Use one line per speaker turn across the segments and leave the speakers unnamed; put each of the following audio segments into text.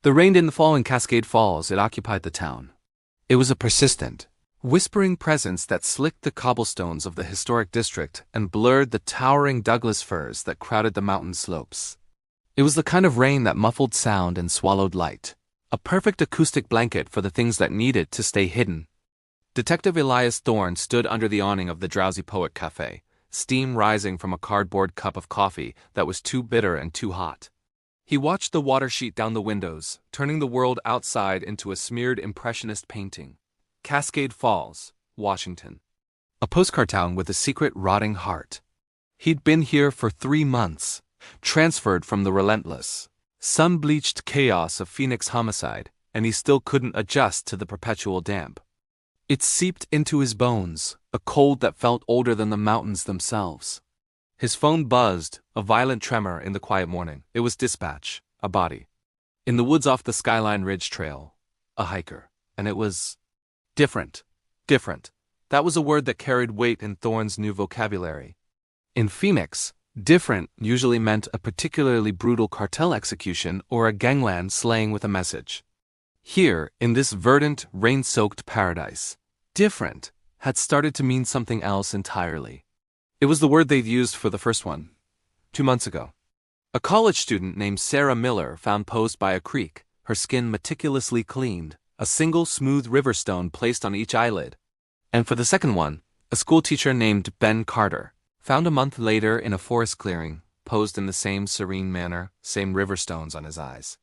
The rain didn't fall in Cascade Falls, it occupied the town. It was a persistent, whispering presence that slicked the cobblestones of the historic district and blurred the towering Douglas firs that crowded the mountain slopes. It was the kind of rain that muffled sound and swallowed light, a perfect acoustic blanket for the things that needed to stay hidden. Detective Elias Thorne stood under the awning of the Drowsy Poet Cafe, steam rising from a cardboard cup of coffee that was too bitter and too hot. He watched the water sheet down the windows, turning the world outside into a smeared impressionist painting. Cascade Falls, Washington. A postcard town with a secret rotting heart. He'd been here for 3 months, transferred from the relentless, sun-bleached chaos of Phoenix homicide, and he still couldn't adjust to the perpetual damp. It seeped into his bones, a cold that felt older than the mountains themselves. His phone buzzed, a violent tremor in the quiet morning. It was dispatch, a body. In the woods off the Skyline Ridge Trail, a hiker. And it was different. Different. That was a word that carried weight in Thorne's new vocabulary. In Phoenix, different usually meant a particularly brutal cartel execution or a gangland slaying with a message. Here, in this verdant, rain-soaked paradise, different had started to mean something else entirely. It was the word they'd used for the first one, 2 months ago. A college student named Sarah Miller found posed by a creek, her skin meticulously cleaned, a single smooth river stone placed on each eyelid. And for the second one, a schoolteacher named Ben Carter, found a month later in a forest clearing, posed in the same serene manner, same river stones on his eyes.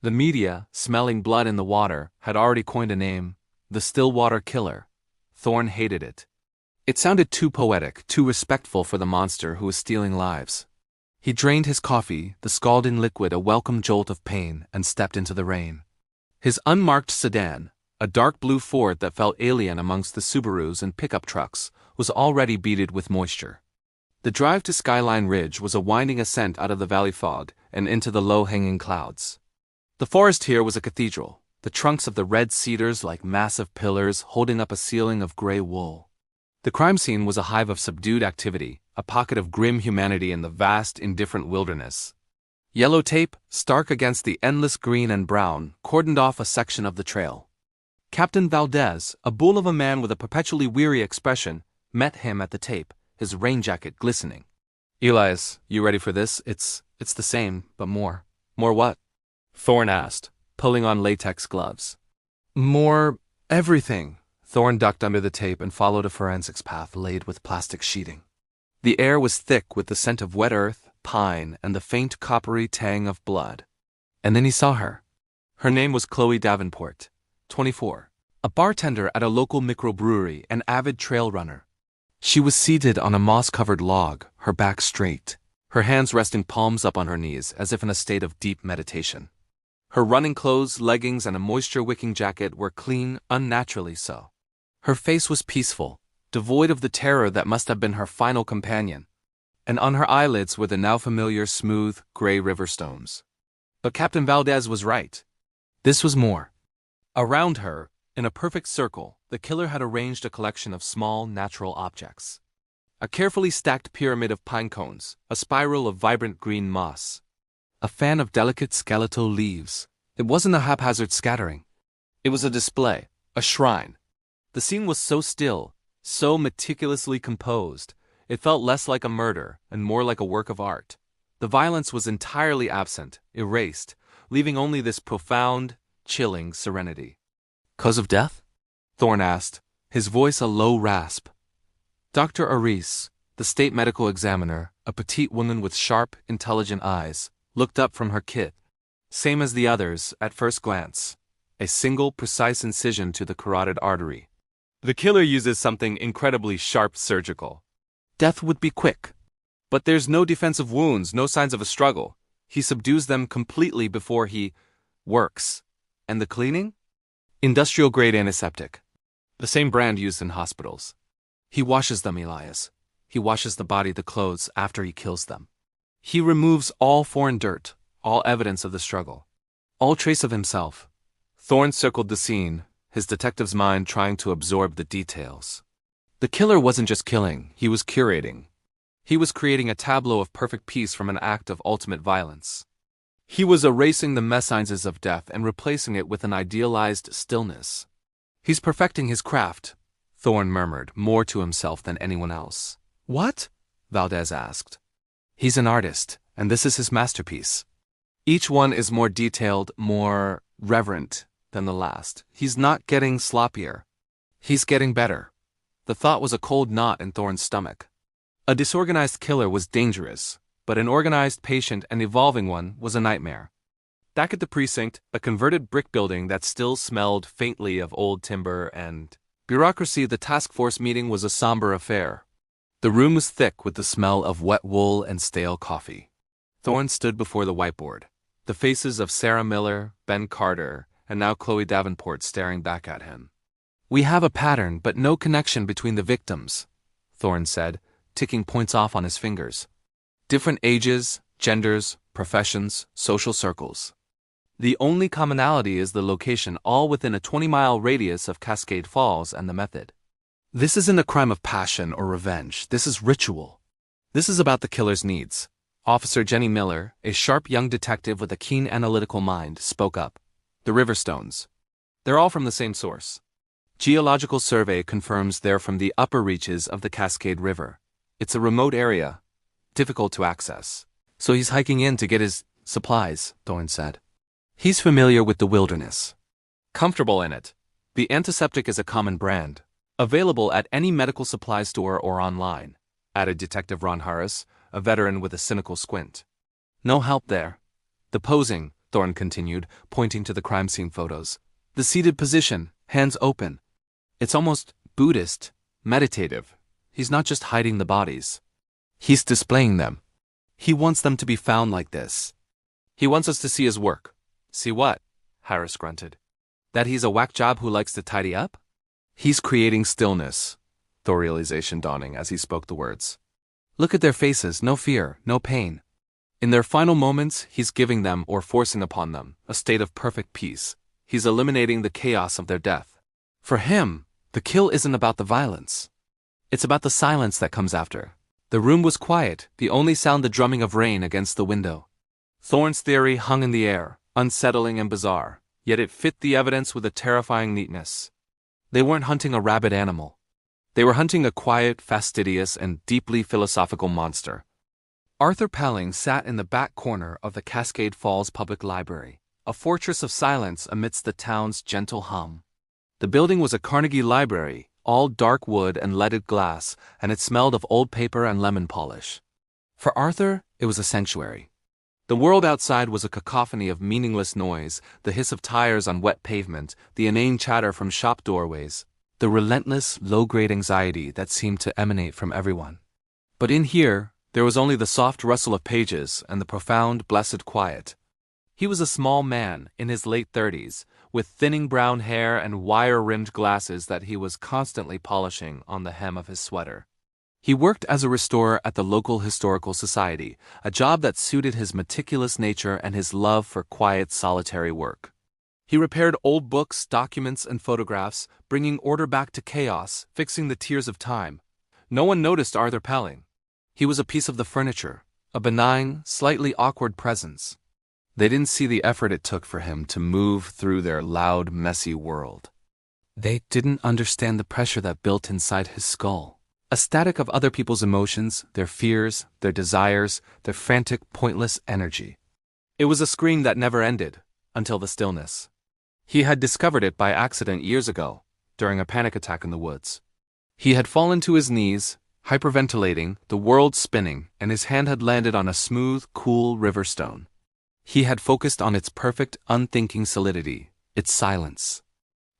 The media, smelling blood in the water, had already coined a name, the Stillwater Killer. Thorne hated it. It sounded too poetic, too respectful for the monster who was stealing lives. He drained his coffee, the scalding liquid a welcome jolt of pain, and stepped into the rain. His unmarked sedan, a dark blue Ford that felt alien amongst the Subarus and pickup trucks, was already beaded with moisture. The drive to Skyline Ridge was a winding ascent out of the valley fog and into the low-hanging clouds. The forest here was a cathedral, the trunks of the red cedars like massive pillars holding up a ceiling of gray wool. The crime scene was a hive of subdued activity, a pocket of grim humanity in the vast, indifferent wilderness. Yellow tape, stark against the endless green and brown, cordoned off a section of the trail. Captain Valdez, a bull of a man with a perpetually weary expression, met him at the tape, his rain jacket glistening. "Elias, you ready for this? It's the same, but more." "More what?" Thorne asked, pulling on latex gloves. "More everything." Thorne ducked under the tape and followed a forensics path laid with plastic sheeting. The air was thick with the scent of wet earth, pine, and the faint coppery tang of blood. And then he saw her. Her name was Chloe Davenport, 24, a bartender at a local microbrewery, an avid trail runner. She was seated on a moss-covered log, her back straight, her hands resting palms up on her knees as if in a state of deep meditation. Her running clothes, leggings, and a moisture-wicking jacket were clean, unnaturally so. Her face was peaceful, devoid of the terror that must have been her final companion, and on her eyelids were the now familiar smooth, gray river stones. But Captain Valdez was right. This was more. Around her, in a perfect circle, the killer had arranged a collection of small, natural objects. A carefully stacked pyramid of pine cones, a spiral of vibrant green moss, a fan of delicate skeletal leaves. It wasn't a haphazard scattering. It was a display, a shrine. The scene was so still, so meticulously composed, it felt less like a murder and more like a work of art. The violence was entirely absent, erased, leaving only this profound, chilling serenity. "Cause of death?" Thorne asked, his voice a low rasp. Dr. Aris, the state medical examiner, a petite woman with sharp, intelligent eyes, looked up from her kit. Same as the others, at first glance. A single, precise incision to the carotid artery. The killer uses something incredibly sharp surgical. Death would be quick. But there's no defensive wounds, no signs of a struggle. He subdues them completely before he works. And the cleaning? Industrial-grade antiseptic. The same brand used in hospitals. He washes them, Elias. He washes the body, the clothes, after he kills them. He removes all foreign dirt, all evidence of the struggle, all trace of himself. Thorne circled the scene, his detective's mind trying to absorb the details. The killer wasn't just killing, he was curating. He was creating a tableau of perfect peace from an act of ultimate violence. He was erasing the messines of death and replacing it with an idealized stillness. He's perfecting his craft, Thorne murmured, more to himself than anyone else. What? Valdez asked. He's an artist, and this is his masterpiece. Each one is more detailed, more reverent than the last. He's not getting sloppier. He's getting better. The thought was a cold knot in Thorne's stomach. A disorganized killer was dangerous, but an organized, patient, and evolving one was a nightmare. Back at the precinct, a converted brick building that still smelled faintly of old timber and bureaucracy, the task force meeting was a somber affair. The room was thick with the smell of wet wool and stale coffee. Thorne stood before the whiteboard, the faces of Sarah Miller, Ben Carter, and now Chloe Davenport staring back at him. We have a pattern, but no connection between the victims, Thorne said, ticking points off on his fingers. Different ages, genders, professions, social circles. The only commonality is the location, all within a 20-mile radius of Cascade Falls, and the method. This isn't a crime of passion or revenge. This is ritual. This is about the killer's needs. Officer Jenny Miller, a sharp young detective with a keen analytical mind, spoke up. The Riverstones. They're all from the same source. Geological survey confirms they're from the upper reaches of the Cascade River. It's a remote area, difficult to access. So he's hiking in to get his supplies, Thorne said. He's familiar with the wilderness. Comfortable in it. The antiseptic is a common brand, available at any medical supply store or online, added Detective Ron Harris, a veteran with a cynical squint. No help there. The posing, Thorne continued, pointing to the crime scene photos. The seated position, hands open. It's almost Buddhist, meditative. He's not just hiding the bodies. He's displaying them. He wants them to be found like this. He wants us to see his work. See what? Harris grunted. That he's a whack job who likes to tidy up? He's creating stillness, the realization dawning as he spoke the words. Look at their faces, no fear, no pain. In their final moments, he's giving them, or forcing upon them, a state of perfect peace. He's eliminating the chaos of their death. For him, the kill isn't about the violence. It's about the silence that comes after. The room was quiet, the only sound the drumming of rain against the window. Thorne's theory hung in the air, unsettling and bizarre, yet it fit the evidence with a terrifying neatness. They weren't hunting a rabid animal. They were hunting a quiet, fastidious, and deeply philosophical monster. Arthur Pelling sat in the back corner of the Cascade Falls Public Library, a fortress of silence amidst the town's gentle hum. The building was a Carnegie library, all dark wood and leaded glass, and it smelled of old paper and lemon polish. For Arthur, it was a sanctuary. The world outside was a cacophony of meaningless noise, the hiss of tires on wet pavement, the inane chatter from shop doorways, the relentless, low-grade anxiety that seemed to emanate from everyone. But in here, there was only the soft rustle of pages and the profound, blessed quiet. He was a small man, in his late 30s, with thinning brown hair and wire-rimmed glasses that he was constantly polishing on the hem of his sweater. He worked as a restorer at the local historical society, a job that suited his meticulous nature and his love for quiet, solitary work. He repaired old books, documents, and photographs, bringing order back to chaos, fixing the tears of time. No one noticed Arthur Pelling. He was a piece of the furniture, a benign, slightly awkward presence. They didn't see the effort it took for him to move through their loud, messy world. They didn't understand the pressure that built inside his skull. A static of other people's emotions, their fears, their desires, their frantic, pointless energy. It was a scream that never ended, until the stillness. He had discovered it by accident years ago, during a panic attack in the woods. He had fallen to his knees, hyperventilating, the world spinning, and his hand had landed on a smooth, cool river stone. He had focused on its perfect, unthinking solidity, its silence.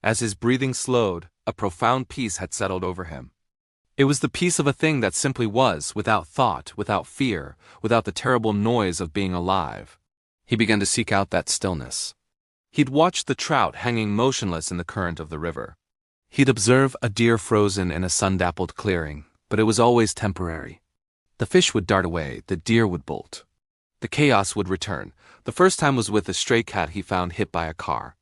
As his breathing slowed, a profound peace had settled over him. It was the peace of a thing that simply was, without thought, without fear, without the terrible noise of being alive. He began to seek out that stillness. He'd watched the trout hanging motionless in the current of the river. He'd observe a deer frozen in a sun-dappled clearing, but it was always temporary. The fish would dart away, the deer would bolt. The chaos would return. The first time was with a stray cat he found hit by a car.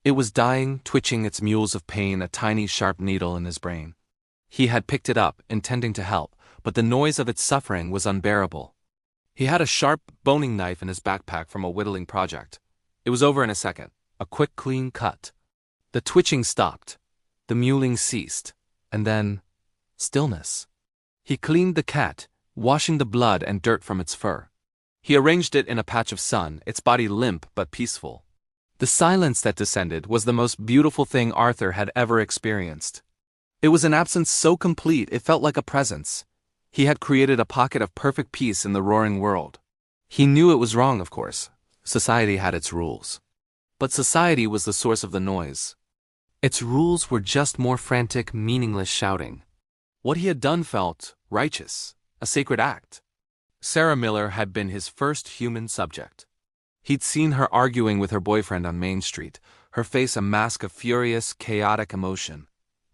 It was dying, twitching its mules of pain, a tiny sharp needle in his brain. He had picked it up, intending to help, but the noise of its suffering was unbearable. He had a sharp boning knife in his backpack from a whittling project. It was over in a second, a quick, clean cut. The twitching stopped, the mewling ceased, and then stillness. He cleaned the cat, washing the blood and dirt from its fur. He arranged it in a patch of sun, its body limp but peaceful. The silence that descended was the most beautiful thing Arthur had ever experienced. It was an absence so complete it felt like a presence. He had created a pocket of perfect peace in the roaring world. He knew it was wrong, of course. Society had its rules. But society was the source of the noise. Its rules were just more frantic, meaningless shouting. What he had done felt righteous, a sacred act. Sarah Miller had been his first human subject. He'd seen her arguing with her boyfriend on Main Street, her face a mask of furious, chaotic emotion.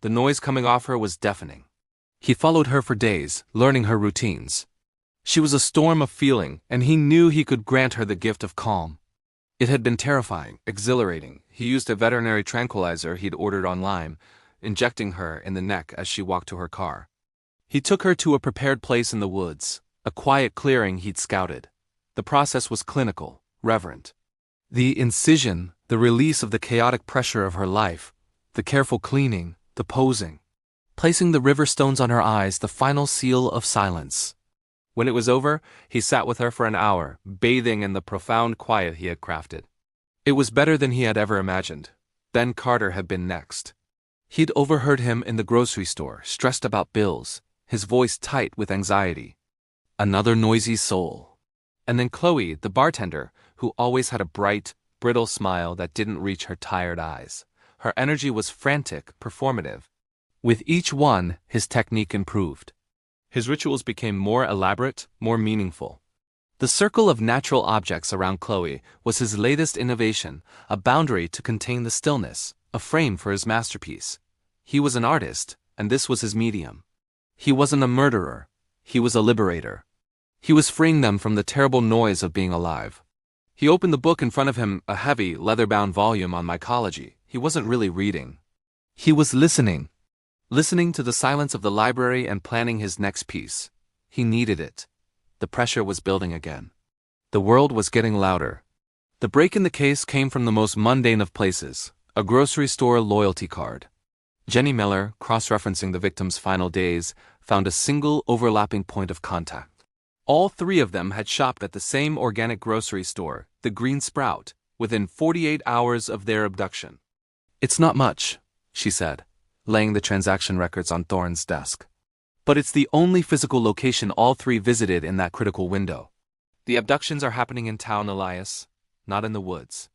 The noise coming off her was deafening. He followed her for days, learning her routines. She was a storm of feeling, and he knew he could grant her the gift of calm. It had been terrifying, exhilarating. He used a veterinary tranquilizer he'd ordered online, injecting her in the neck as she walked to her car. He took her to a prepared place in the woods, a quiet clearing he'd scouted. The process was clinical, reverent. The incision, the release of the chaotic pressure of her life, the careful cleaning, the posing. Placing the river stones on her eyes, the final seal of silence. When it was over, he sat with her for an hour, bathing in the profound quiet he had crafted. It was better than he had ever imagined. Ben Carter had been next. He'd overheard him in the grocery store, stressed about bills, his voice tight with anxiety. Another noisy soul. And then Chloe, the bartender, who always had a bright, brittle smile that didn't reach her tired eyes. Her energy was frantic, performative. With each one, his technique improved. His rituals became more elaborate, more meaningful. The circle of natural objects around Chloe was his latest innovation, a boundary to contain the stillness, a frame for his masterpiece. He was an artist, and this was his medium. He wasn't a murderer. He was a liberator. He was freeing them from the terrible noise of being alive. He opened the book in front of him, a heavy, leather-bound volume on mycology. He wasn't really reading. He was listening. Listening to the silence of the library and planning his next piece. He needed it. The pressure was building again. The world was getting louder. The break in the case came from the most mundane of places, a grocery store loyalty card. Jenny Miller, cross-referencing the victim's final days, found a single overlapping point of contact. All three of them had shopped at the same organic grocery store, the Green Sprout, within 48 hours of their abduction. "It's not much," she said, laying the transaction records on Thorne's desk. "But it's the only physical location all three visited in that critical window. The abductions are happening in town, Elias, not in the woods.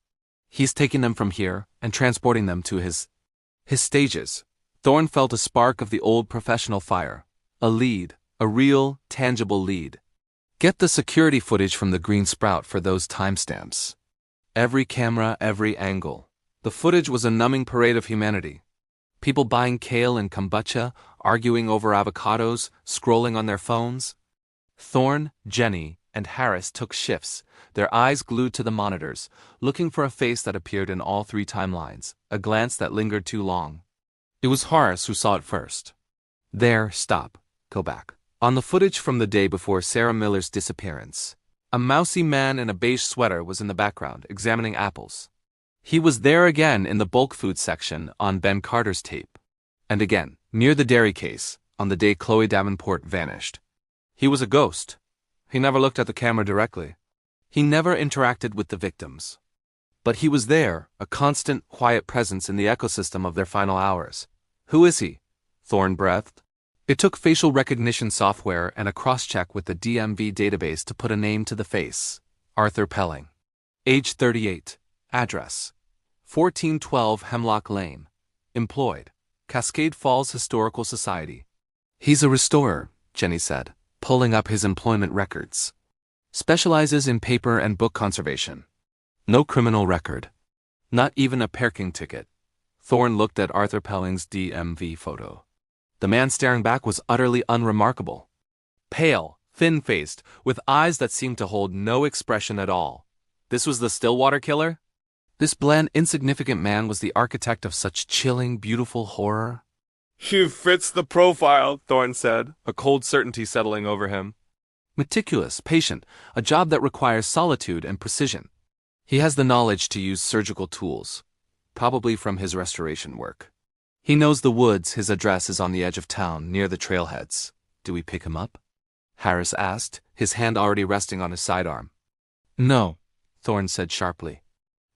He's taking them from here and transporting them to his stages." Thorne felt a spark of the old professional fire. A lead, a real, tangible lead. Get the security footage from the Green Sprout for those timestamps. Every camera, every angle. The footage was a numbing parade of humanity. People buying kale and kombucha, arguing over avocados, scrolling on their phones. Thorne, Jenny, and Harris took shifts, their eyes glued to the monitors, looking for a face that appeared in all three timelines, a glance that lingered too long. It was Horace who saw it first. There, stop, go back. On the footage from the day before Sarah Miller's disappearance, a mousy man in a beige sweater was in the background, examining apples. He was there again in the bulk food section on Ben Carter's tape. And again, near the dairy case, on the day Chloe Davenport vanished. He was a ghost. He never looked at the camera directly. He never interacted with the victims. But he was there, a constant, quiet presence in the ecosystem of their final hours. "Who is he?" Thorne breathed. It took facial recognition software and a cross-check with the DMV database to put a name to the face. Arthur Pelling. Age 38. Address: 1412 Hemlock Lane. Employed: Cascade Falls Historical Society. "He's a restorer," Jenny said, pulling up his employment records. "Specializes in paper and book conservation. No criminal record. Not even a parking ticket." Thorne looked at Arthur Pelling's DMV photo. The man staring back was utterly unremarkable. Pale, thin-faced, with eyes that seemed to hold no expression at all. This was the Stillwater killer? This bland, insignificant man was the architect of such chilling, beautiful horror? "He fits the profile," Thorne said, a cold certainty settling over him. Meticulous, patient, a job that requires solitude and precision. He has the knowledge to use surgical tools, probably from his restoration work. He knows the woods. His address is on the edge of town, near the trailheads. Do we pick him up? Harris asked, his hand already resting on his sidearm. No, Thorne said sharply.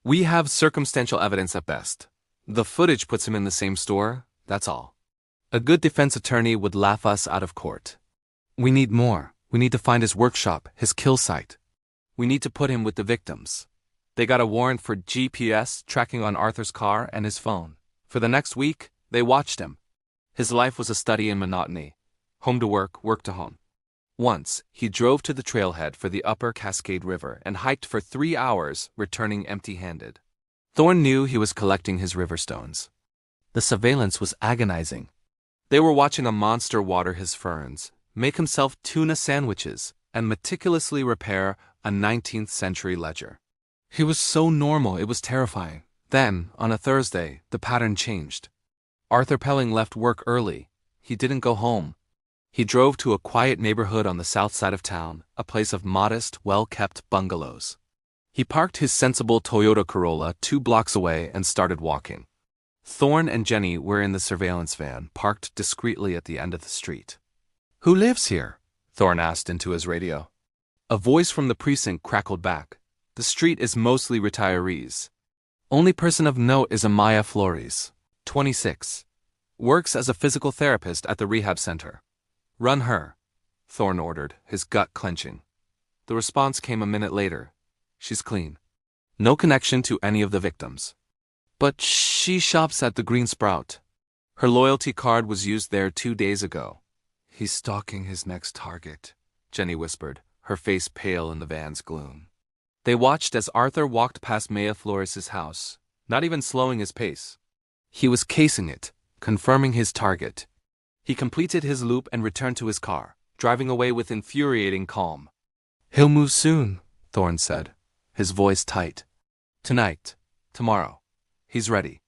We have circumstantial evidence at best. The footage puts him in the same store, that's all. A good defense attorney would laugh us out of court. We need more. We need to find his workshop, his kill site. We need to put him with the victims. They got a warrant for GPS tracking on Arthur's car and his phone. For the next week, they watched him. His life was a study in monotony. Home to work to home. Once, he drove to the trailhead for the upper Cascade River and hiked for 3 hours, returning empty-handed. Thorne knew he was collecting his river stones. The surveillance was agonizing. They were watching a monster water his ferns, make himself tuna sandwiches, and meticulously repair a 19th century ledger. He was so normal, it was terrifying. Then, on a Thursday, the pattern changed. Arthur Pelling left work early. He didn't go home. He drove to a quiet neighborhood on the south side of town, a place of modest, well-kept bungalows. He parked his sensible Toyota Corolla 2 blocks away and started walking. Thorne and Jenny were in the surveillance van, parked discreetly at the end of the street. Who lives here? Thorne asked into his radio. A voice from the precinct crackled back. The street is mostly retirees. Only person of note is Amaya Flores, 26. Works as a physical therapist at the rehab center. Run her, Thorne ordered, his gut clenching. The response came a minute later. She's clean. No connection to any of the victims. But she shops at the Green Sprout. Her loyalty card was used there 2 days ago. He's stalking his next target, Jenny whispered, her face pale in the van's gloom. They watched as Arthur walked past Maya Flores' house, not even slowing his pace. He was casing it, confirming his target. He completed his loop and returned to his car, driving away with infuriating calm. He'll move soon, Thorne said, his voice tight. Tonight, tomorrow. He's ready.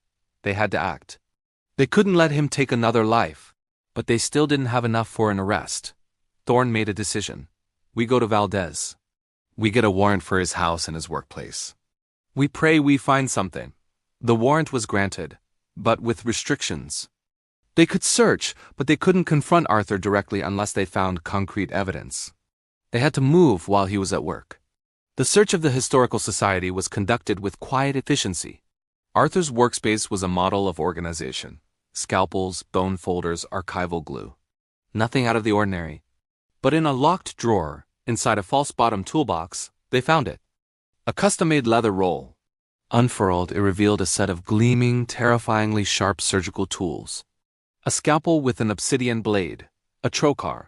They had to act. They couldn't let him take another life, but they still didn't have enough for an arrest. Thorne made a decision. We go to Valdez. We get a warrant for his house and his workplace. We pray we find something. The warrant was granted, but with restrictions. They could search, but they couldn't confront Arthur directly unless they found concrete evidence. They had to move while he was at work. The search of the Historical Society was conducted with quiet efficiency. Arthur's workspace was a model of organization. Scalpels, bone folders, archival glue. Nothing out of the ordinary. But in a locked drawer, inside a false-bottom toolbox, they found it. A custom-made leather roll. Unfurled, it revealed a set of gleaming, terrifyingly sharp surgical tools. A scalpel with an obsidian blade, a trocar,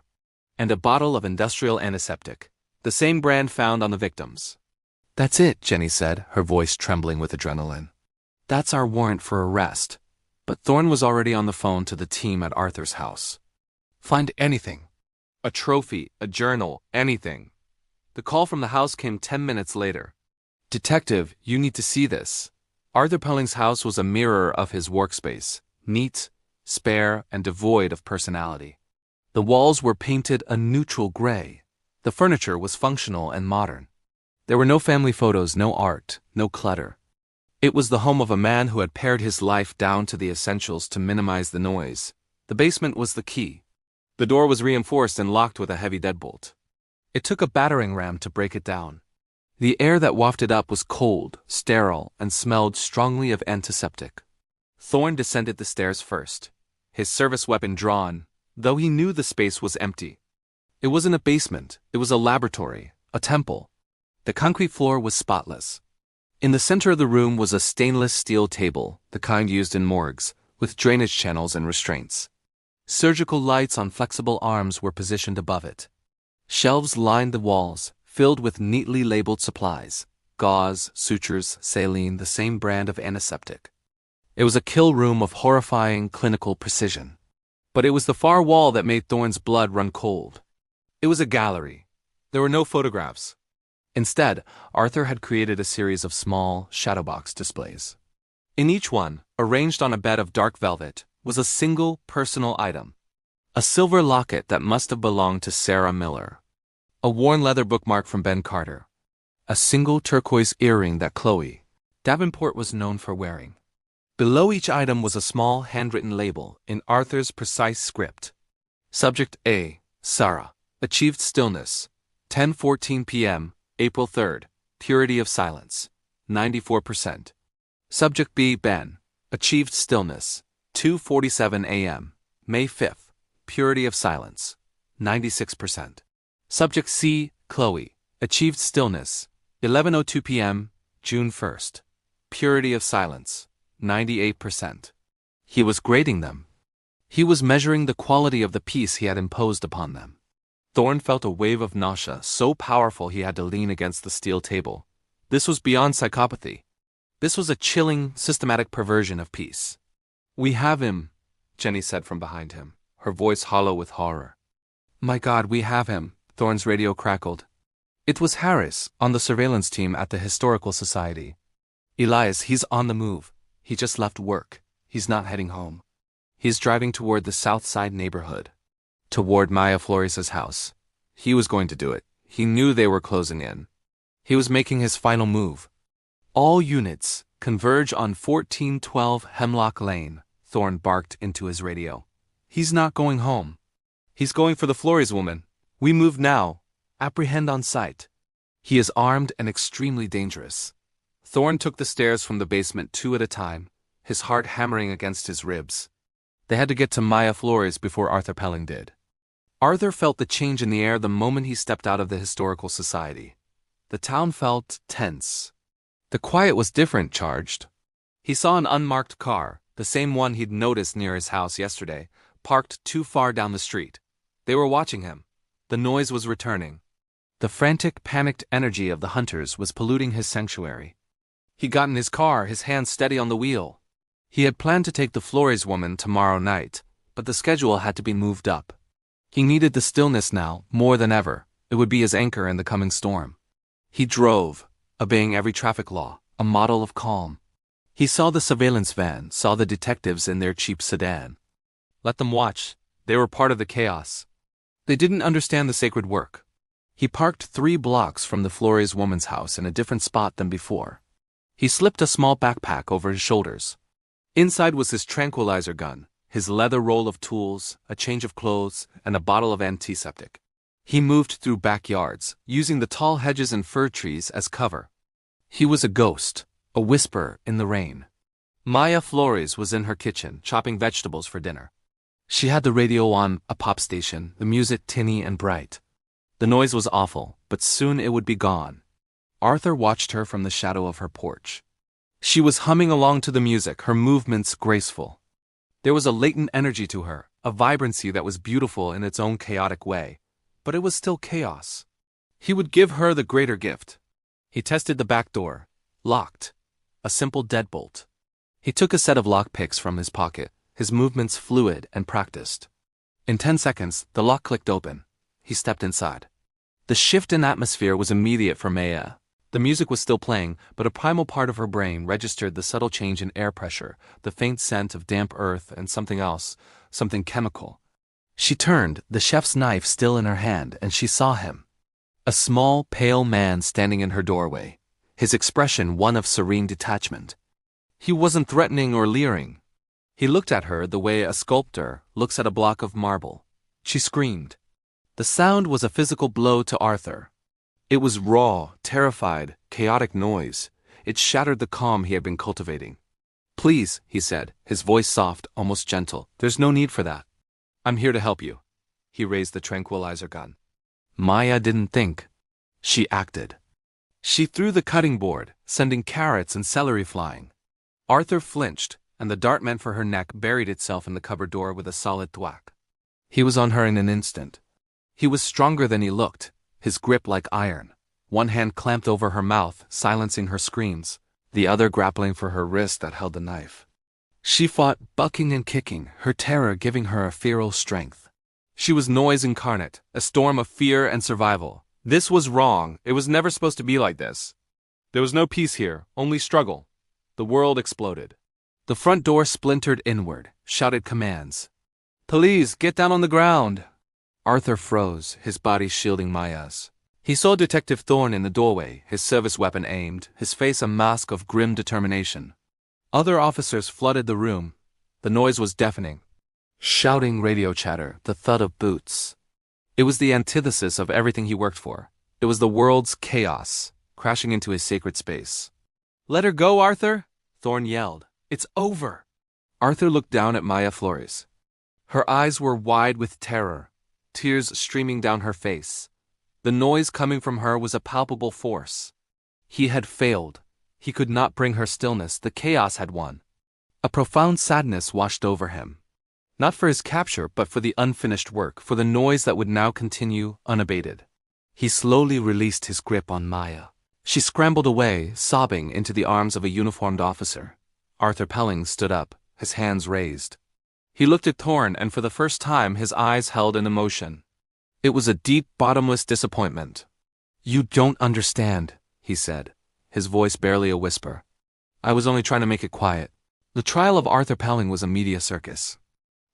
and a bottle of industrial antiseptic, the same brand found on the victims. That's it, Jenny said, her voice trembling with adrenaline. That's our warrant for arrest. But Thorne was already on the phone to the team at Arthur's house. Find anything. A trophy, a journal, anything. The call from the house came 10 minutes later. Detective, you need to see this. Arthur Pelling's house was a mirror of his workspace, neat, spare, and devoid of personality. The walls were painted a neutral gray. The furniture was functional and modern. There were no family photos, no art, no clutter. It was the home of a man who had pared his life down to the essentials to minimize the noise. The basement was the key. The door was reinforced and locked with a heavy deadbolt. It took a battering ram to break it down. The air that wafted up was cold, sterile, and smelled strongly of antiseptic. Thorne descended the stairs first, his service weapon drawn, though he knew the space was empty. It wasn't a basement, it was a laboratory, a temple. The concrete floor was spotless. In the center of the room was a stainless steel table, the kind used in morgues, with drainage channels and restraints. Surgical lights on flexible arms were positioned above it. Shelves lined the walls, filled with neatly labeled supplies, gauze, sutures, saline, the same brand of antiseptic. It was a kill room of horrifying clinical precision. But it was the far wall that made Thorne's blood run cold. It was a gallery. There were no photographs. Instead, Arthur had created a series of small, shadowbox displays. In each one, arranged on a bed of dark velvet, was a single personal item. A silver locket that must have belonged to Sarah Miller. A worn leather bookmark from Ben Carter. A single turquoise earring that Chloe Davenport was known for wearing. Below each item was a small handwritten label in Arthur's precise script. Subject A. Sarah. Achieved stillness. 10:14 p.m., April 3rd. Purity of silence. 94%. Subject B. Ben. Achieved stillness. 2:47 a.m., May 5th. Purity of silence. 96%. Subject C. Chloe. Achieved stillness. 11:02 p.m., June 1st. Purity of silence. 98%. He was grading them. He was measuring the quality of the piece he had imposed upon them. Thorne felt a wave of nausea so powerful he had to lean against the steel table. This was beyond psychopathy. This was a chilling, systematic perversion of peace. "We have him," Jenny said from behind him, her voice hollow with horror. "My God, we have him," Thorne's radio crackled. It was Harris, on the surveillance team at the Historical Society. "Elias, he's on the move. He just left work. He's not heading home. He's driving toward the South Side neighborhood. Toward Maya Flores' house. He was going to do it. He knew they were closing in. He was making his final move. All units, converge on 1412 Hemlock Lane," Thorne barked into his radio. "He's not going home. He's going for the Flores woman. We move now. Apprehend on sight. He is armed and extremely dangerous." Thorne took the stairs from the basement 2 at a time, his heart hammering against his ribs. They had to get to Maya Flores before Arthur Pelling did. Arthur felt the change in the air the moment he stepped out of the Historical Society. The town felt tense. The quiet was different, charged. He saw an unmarked car, the same one he'd noticed near his house yesterday, parked too far down the street. They were watching him. The noise was returning. The frantic, panicked energy of the hunters was polluting his sanctuary. He got in his car, his hands steady on the wheel. He had planned to take the Flores woman tomorrow night, but the schedule had to be moved up. He needed the stillness now, more than ever. It would be his anchor in the coming storm. He drove, obeying every traffic law, a model of calm. He saw the surveillance van, saw the detectives in their cheap sedan. Let them watch. They were part of the chaos. They didn't understand the sacred work. He parked 3 blocks from the Flores woman's house in a different spot than before. He slipped a small backpack over his shoulders. Inside was his tranquilizer gun, his leather roll of tools, a change of clothes, and a bottle of antiseptic. He moved through backyards, using the tall hedges and fir trees as cover. He was a ghost, a whisper in the rain. Maya Flores was in her kitchen, chopping vegetables for dinner. She had the radio on, a pop station, the music tinny and bright. The noise was awful, but soon it would be gone. Arthur watched her from the shadow of her porch. She was humming along to the music, her movements graceful. There was a latent energy to her, a vibrancy that was beautiful in its own chaotic way, but it was still chaos. He would give her the greater gift. He tested the back door. Locked. A simple deadbolt. He took a set of lockpicks from his pocket, his movements fluid and practiced. In 10 seconds, the lock clicked open. He stepped inside. The shift in atmosphere was immediate for Maya. The music was still playing, but a primal part of her brain registered the subtle change in air pressure, the faint scent of damp earth and something else, something chemical. She turned, the chef's knife still in her hand, and she saw him. A small, pale man standing in her doorway, his expression one of serene detachment. He wasn't threatening or leering. He looked at her the way a sculptor looks at a block of marble. She screamed. The sound was a physical blow to Arthur. It was raw, terrified, chaotic noise. It shattered the calm he had been cultivating. "Please," he said, his voice soft, almost gentle. "There's no need for that. I'm here to help you." He raised the tranquilizer gun. Maya didn't think. She acted. She threw the cutting board, sending carrots and celery flying. Arthur flinched, and the dart meant for her neck buried itself in the cupboard door with a solid thwack. He was on her in an instant. He was stronger than he looked, his grip like iron. One hand clamped over her mouth, silencing her screams, the other grappling for her wrist that held the knife. She fought, bucking and kicking, her terror giving her a feral strength. She was noise incarnate, a storm of fear and survival. This was wrong. It was never supposed to be like this. There was no peace here, only struggle. The world exploded. The front door splintered inward, shouted commands. "Police, get down on the ground!" Arthur froze, his body shielding Maya's. He saw Detective Thorne in the doorway, his service weapon aimed, his face a mask of grim determination. Other officers flooded the room. The noise was deafening. Shouting, radio chatter, the thud of boots. It was the antithesis of everything he worked for. It was the world's chaos, crashing into his sacred space. "Let her go, Arthur!" Thorne yelled. "It's over!" Arthur looked down at Maya Flores. Her eyes were wide with terror, tears streaming down her face. The noise coming from her was a palpable force. He had failed. He could not bring her stillness. The chaos had won. A profound sadness washed over him. Not for his capture, but for the unfinished work, for the noise that would now continue unabated. He slowly released his grip on Maya. She scrambled away, sobbing, into the arms of a uniformed officer. Arthur Pelling stood up, his hands raised. He looked at Thorne, and for the first time his eyes held an emotion. It was a deep, bottomless disappointment. "You don't understand," he said, his voice barely a whisper. "I was only trying to make it quiet." The trial of Arthur Pelling was a media circus.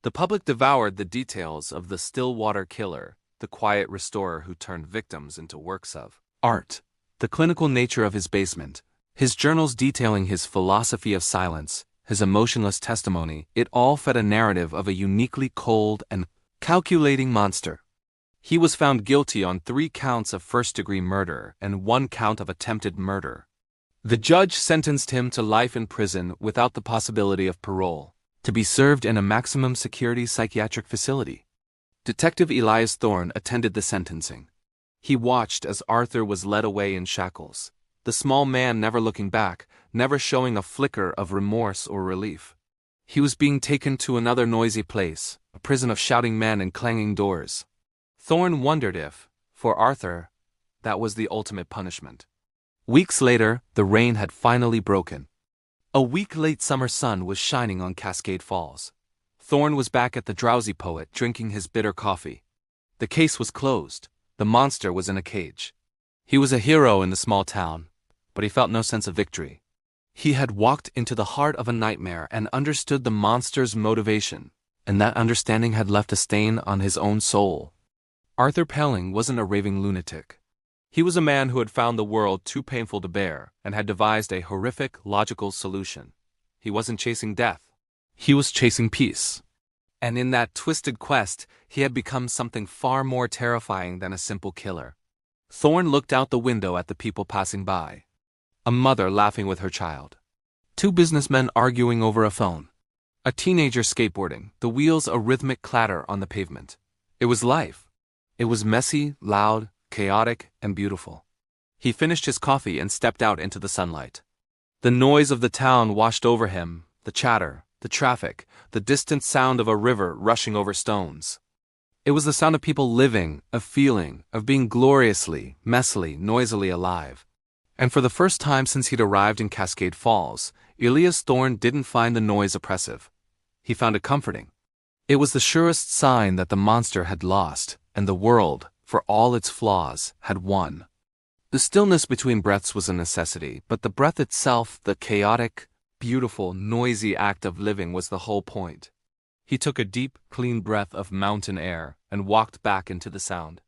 The public devoured the details of the Stillwater killer, the quiet restorer who turned victims into works of art, the clinical nature of his basement, his journals detailing his philosophy of silence, his emotionless testimony. It all fed a narrative of a uniquely cold and calculating monster. He was found guilty on 3 counts of first-degree murder and 1 count of attempted murder. The judge sentenced him to life in prison without the possibility of parole, to be served in a maximum security psychiatric facility. Detective Elias Thorne attended the sentencing. He watched as Arthur was led away in shackles, the small man never looking back, never showing a flicker of remorse or relief. He was being taken to another noisy place, a prison of shouting men and clanging doors. Thorne wondered if, for Arthur, that was the ultimate punishment. Weeks later, the rain had finally broken. A weak late summer sun was shining on Cascade Falls. Thorne was back at the Drowsy Poet, drinking his bitter coffee. The case was closed. The monster was in a cage. He was a hero in the small town, but he felt no sense of victory. He had walked into the heart of a nightmare and understood the monster's motivation, and that understanding had left a stain on his own soul. Arthur Pelling wasn't a raving lunatic. He was a man who had found the world too painful to bear and had devised a horrific, logical solution. He wasn't chasing death. He was chasing peace. And in that twisted quest, he had become something far more terrifying than a simple killer. Thorne looked out the window at the people passing by. A mother laughing with her child. 2 businessmen arguing over a phone. A teenager skateboarding, the wheels a rhythmic clatter on the pavement. It was life. It was messy, loud, chaotic, and beautiful. He finished his coffee and stepped out into the sunlight. The noise of the town washed over him, the chatter, the traffic, the distant sound of a river rushing over stones. It was the sound of people living, of feeling, of being gloriously, messily, noisily alive. And for the first time since he'd arrived in Cascade Falls, Elias Thorne didn't find the noise oppressive. He found it comforting. It was the surest sign that the monster had lost, and the world, for all its flaws, had won. The stillness between breaths was a necessity, but the breath itself, the chaotic, beautiful, noisy act of living, was the whole point. He took a deep, clean breath of mountain air and walked back into the sound.